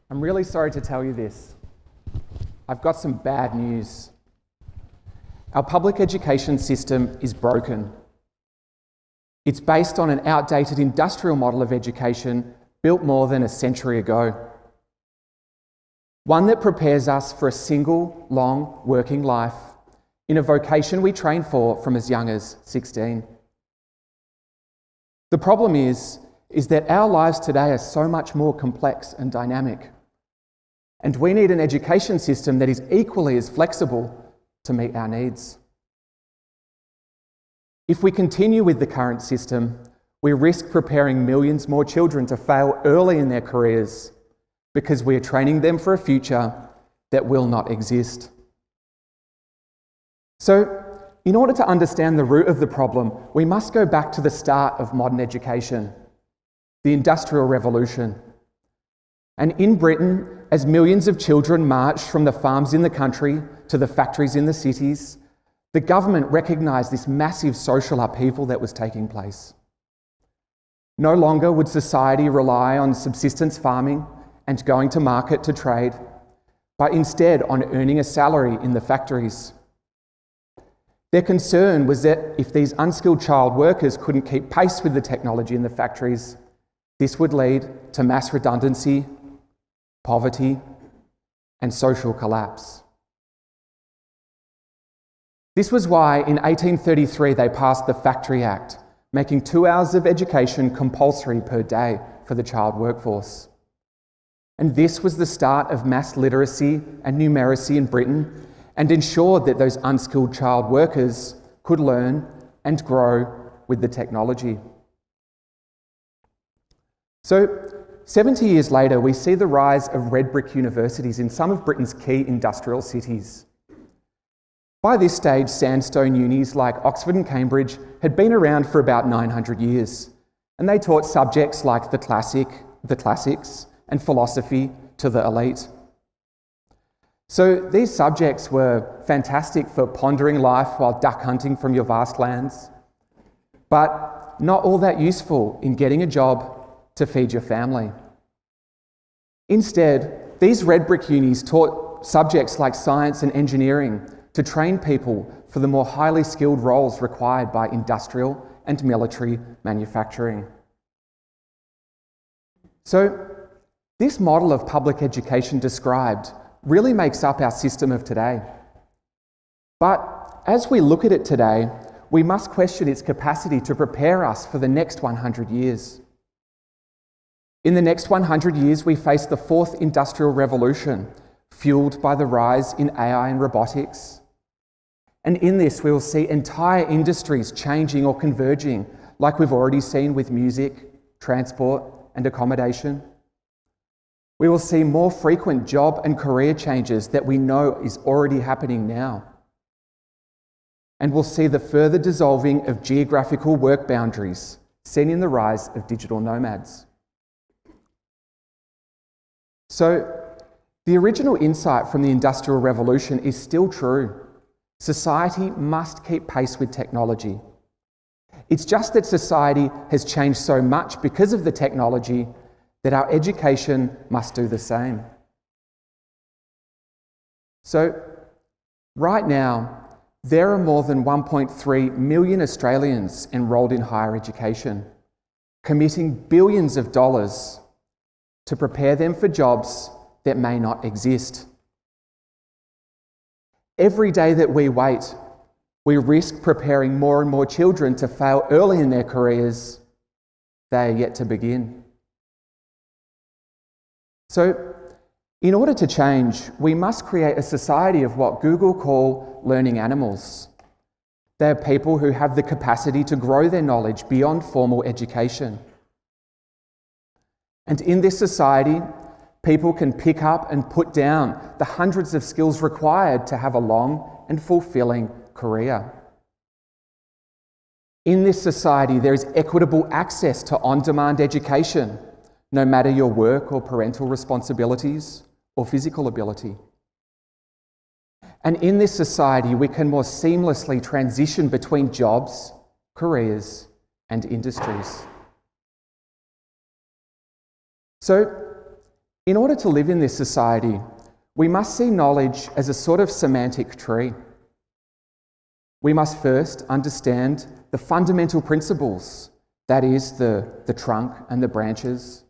I'm really sorry to tell you this. I've got some bad news. Our public education system is broken. It's based on an outdated industrial model of education built more than a century ago. One that prepares us for a single, long, working life in a vocation we train for from as young as 16. The problem is that our lives today are so much more complex and dynamic, and we need an education system that is equally as flexible to meet our needs. If we continue with the current system, we risk preparing millions more children to fail early in their careers because we are training them for a future that will not exist. So, in order to understand the root of the problem, we must go back to the start of modern education, the Industrial Revolution. And in Britain, as millions of children marched from the farms in the country to the factories in the cities, the government recognised this massive social upheaval that was taking place. No longer would society rely on subsistence farming and going to market to trade, but instead on earning a salary in the factories. Their concern was that if these unskilled child workers couldn't keep pace with the technology in the factories, this would lead to mass redundancy, poverty, and social collapse. This was why in 1833 they passed the Factory Act, making 2 hours of education compulsory per day for the child workforce. And this was the start of mass literacy and numeracy in Britain, and ensured that those unskilled child workers could learn and grow with the technology. So, 70 years later, we see the rise of red brick universities in some of Britain's key industrial cities. By this stage, sandstone unis like Oxford and Cambridge had been around for about 900 years, and they taught subjects like the classics, and philosophy to the elite. So these subjects were fantastic for pondering life while duck hunting from your vast lands, but not all that useful in getting a job to feed your family. Instead, these red brick unis taught subjects like science and engineering to train people for the more highly skilled roles required by industrial and military manufacturing. So, this model of public education described really makes up our system of today. But as we look at it today, we must question its capacity to prepare us for the next 100 years. In the next 100 years, we face the fourth industrial revolution, fueled by the rise in AI and robotics. And in this, we will see entire industries changing or converging, like we've already seen with music, transport, and accommodation. We will see more frequent job and career changes that we know is already happening now. And we'll see the further dissolving of geographical work boundaries, seen in the rise of digital nomads. So, the original insight from the Industrial Revolution is still true. Society must keep pace with technology. It's just that society has changed so much because of the technology that our education must do the same. So, right now, there are more than 1.3 million Australians enrolled in higher education, committing billions of dollars to prepare them for jobs that may not exist. Every day that we wait, we risk preparing more and more children to fail early in their careers. They are yet to begin. So, in order to change, we must create a society of what Google call learning animals. They are people who have the capacity to grow their knowledge beyond formal education. And in this society, people can pick up and put down the hundreds of skills required to have a long and fulfilling career. In this society, there is equitable access to on-demand education, no matter your work or parental responsibilities or physical ability. And in this society, we can more seamlessly transition between jobs, careers, and industries. So, In order to live in this society, we must see knowledge as a sort of semantic tree. We must first understand the fundamental principles, that is, the trunk and the branches,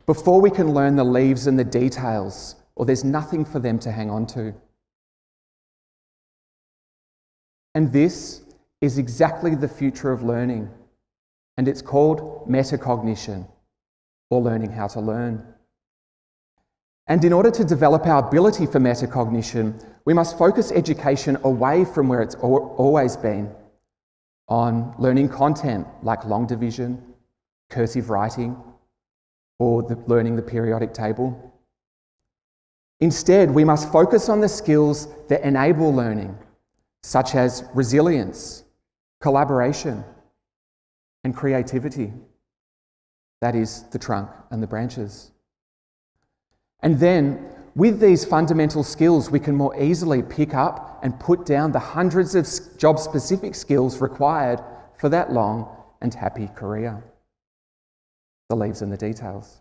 before we can learn the leaves and the details, or there's nothing for them to hang on to. And this is exactly the future of learning, and it's called metacognition, or learning how to learn. And in order to develop our ability for metacognition, we must focus education away from where it's always been, on learning content like long division, cursive writing, or learning the periodic table. Instead, we must focus on the skills that enable learning, such as resilience, collaboration, and creativity. That is, the trunk and the branches. And then, with these fundamental skills, we can more easily pick up and put down the hundreds of job-specific skills required for that long and happy career. The leaves and the details.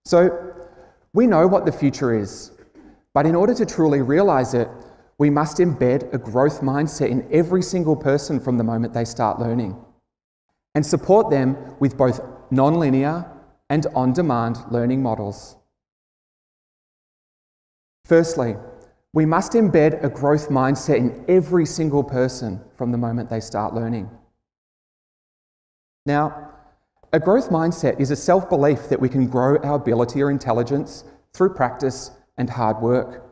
So, we know what the future is, but in order to truly realise it, we must embed a growth mindset in every single person from the moment they start learning, and support them with both nonlinear and on-demand learning models. Firstly, we must embed a growth mindset in every single person from the moment they start learning. Now, a growth mindset is a self-belief that we can grow our ability or intelligence through practice and hard work.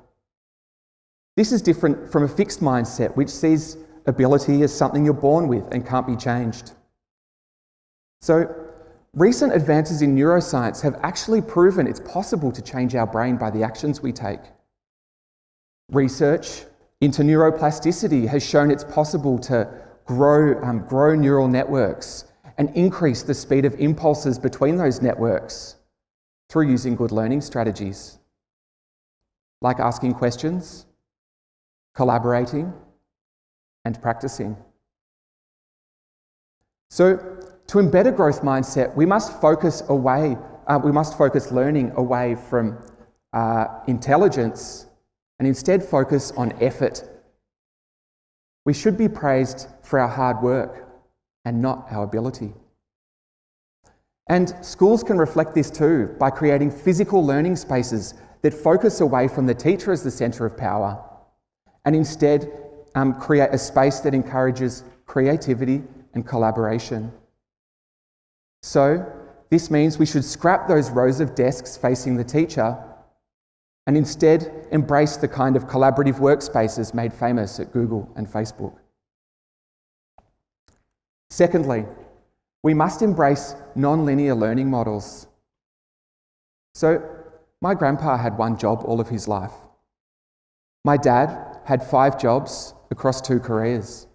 This is different from a fixed mindset, which sees ability as something you're born with and can't be changed. So, recent advances in neuroscience have actually proven it's possible to change our brain by the actions we take. Research into neuroplasticity has shown it's possible to grow neural networks and increase the speed of impulses between those networks through using good learning strategies, like asking questions, collaborating, and practicing. So, to embed a growth mindset, we must focus learning away from intelligence and instead focus on effort. We should be praised for our hard work and not our ability. And schools can reflect this too by creating physical learning spaces that focus away from the teacher as the centre of power and instead create a space that encourages creativity and collaboration. So, this means we should scrap those rows of desks facing the teacher and instead embrace the kind of collaborative workspaces made famous at Google and Facebook. Secondly, we must embrace nonlinear learning models. So, my grandpa had one job all of his life. My dad had 5 jobs across 2 careers.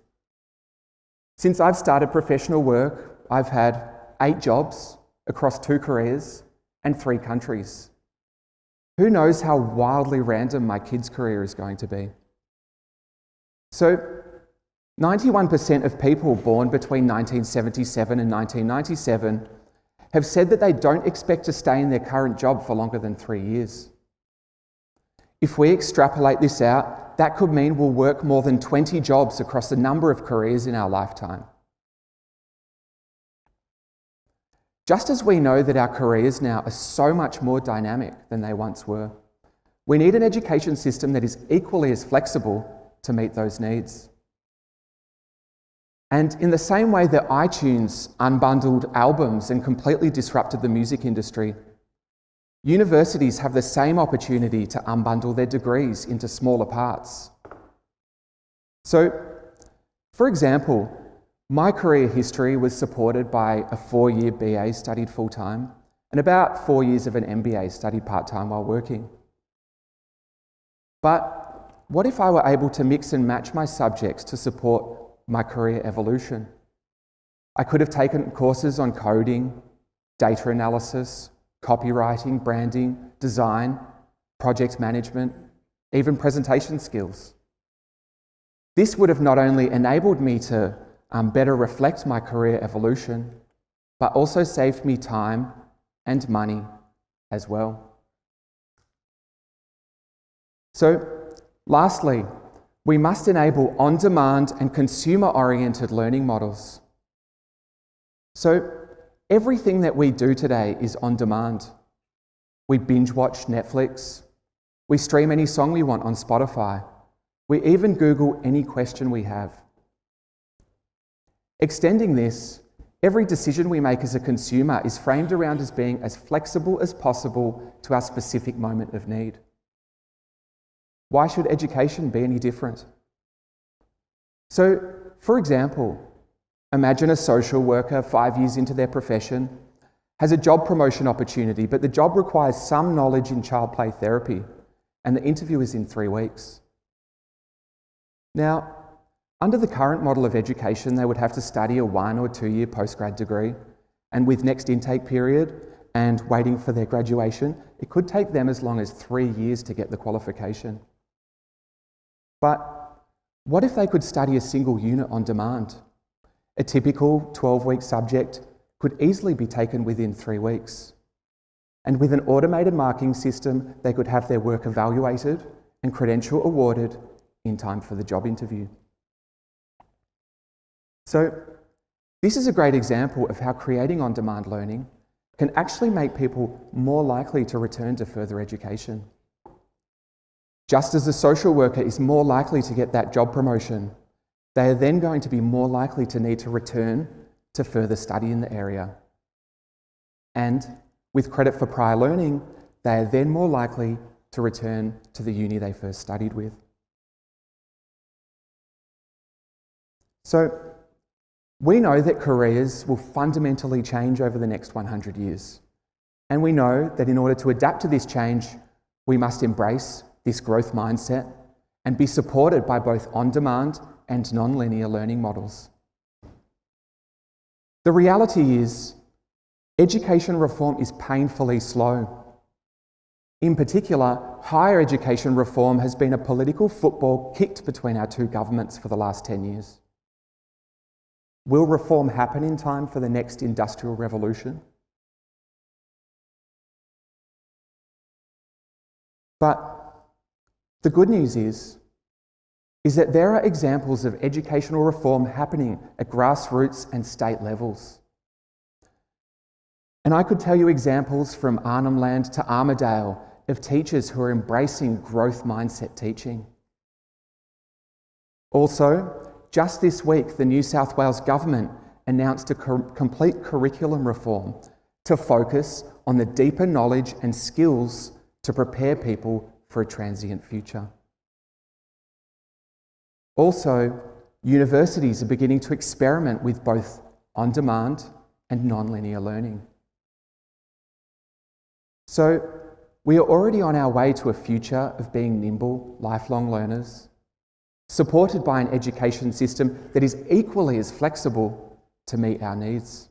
Since I've started professional work, I've had 8 jobs across 2 careers and 3 countries. Who knows how wildly random my kid's career is going to be? So, 91% of people born between 1977 and 1997 have said that they don't expect to stay in their current job for longer than 3 years. If we extrapolate this out, that could mean we'll work more than 20 jobs across a number of careers in our lifetime. Just as we know that our careers now are so much more dynamic than they once were, we need an education system that is equally as flexible to meet those needs. And in the same way that iTunes unbundled albums and completely disrupted the music industry, universities have the same opportunity to unbundle their degrees into smaller parts. So, for example, my career history was supported by a 4-year BA studied full-time and about 4 years of an MBA studied part-time while working. But what if I were able to mix and match my subjects to support my career evolution? I could have taken courses on coding, data analysis, copywriting, branding, design, project management, even presentation skills. This would have not only enabled me to better reflect my career evolution, but also saved me time and money as well. So, lastly, we must enable on-demand and consumer-oriented learning models. So, everything that we do today is on demand. We binge-watch Netflix. We stream any song we want on Spotify. We even Google any question we have. Extending this, every decision we make as a consumer is framed around as being as flexible as possible to our specific moment of need. Why should education be any different? So, for example, imagine a social worker 5 years into their profession has a job promotion opportunity, but the job requires some knowledge in child play therapy, and the interview is in 3 weeks. Now, under the current model of education, they would have to study a 1 or 2 year postgrad degree, and with next intake period and waiting for their graduation, it could take them as long as 3 years to get the qualification. But what if they could study a single unit on demand? A typical 12-week subject could easily be taken within 3 weeks. And with an automated marking system, they could have their work evaluated and credential awarded in time for the job interview. So, this is a great example of how creating on-demand learning can actually make people more likely to return to further education. Just as a social worker is more likely to get that job promotion, they are then going to be more likely to need to return to further study in the area. And with credit for prior learning, they are then more likely to return to the uni they first studied with. So, we know that careers will fundamentally change over the next 100 years. And we know that in order to adapt to this change, we must embrace this growth mindset and be supported by both on-demand and nonlinear learning models. The reality is, education reform is painfully slow. In particular, higher education reform has been a political football kicked between our two governments for the last 10 years. Will reform happen in time for the next industrial revolution? But the good news is that there are examples of educational reform happening at grassroots and state levels. And I could tell you examples from Arnhem Land to Armidale of teachers who are embracing growth mindset teaching. Also, just this week, the New South Wales government announced a complete curriculum reform to focus on the deeper knowledge and skills to prepare people for a transient future. Also, universities are beginning to experiment with both on-demand and nonlinear learning. So, we are already on our way to a future of being nimble, lifelong learners, supported by an education system that is equally as flexible to meet our needs.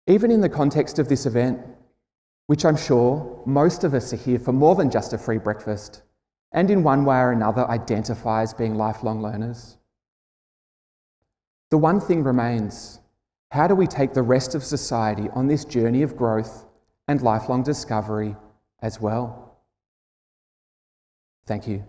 Even in the context of this event, which I'm sure most of us are here for more than just a free breakfast, and in one way or another identify as being lifelong learners, the one thing remains: how do we take the rest of society on this journey of growth and lifelong discovery as well? Thank you.